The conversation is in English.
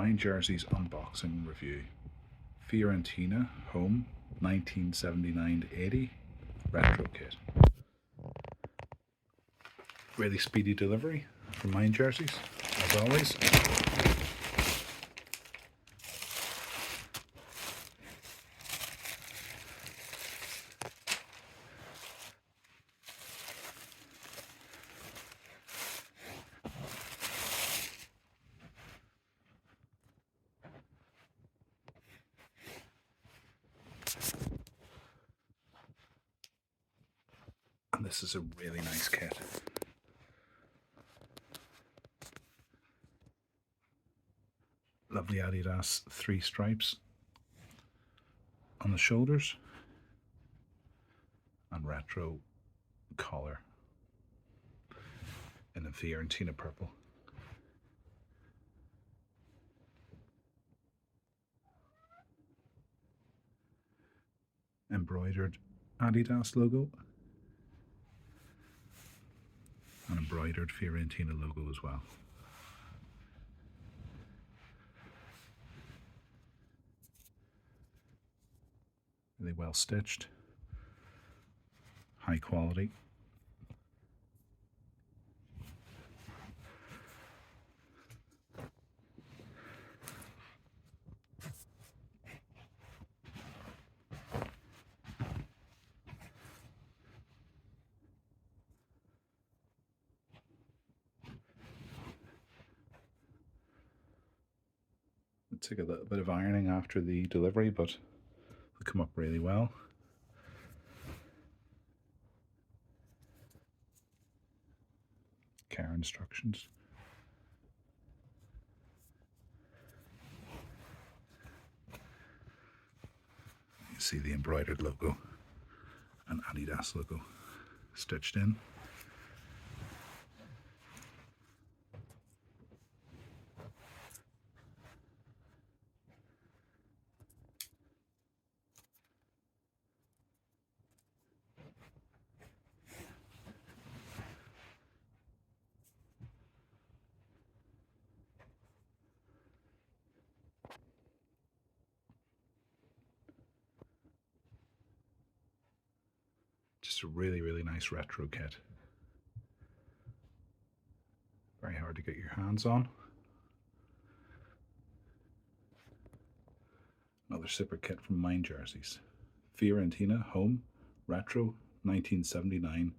Minejerseys unboxing review. Fiorentina home 1979-80 retro kit. Really speedy delivery from Minejerseys, as always. And this is a really nice kit. Lovely Adidas 3 stripes on the shoulders and retro collar in the Fiorentina purple. Embroidered Adidas logo and embroidered Fiorentina logo as well. Really well stitched, high quality. It took a little bit of ironing after the delivery, but it'll come up really well. Care instructions. You see the embroidered logo and Adidas logo stitched in. Just a really, really nice retro kit. Very hard to get your hands on. Another super kit from Minejerseys. Fiorentina home retro 1979-1980.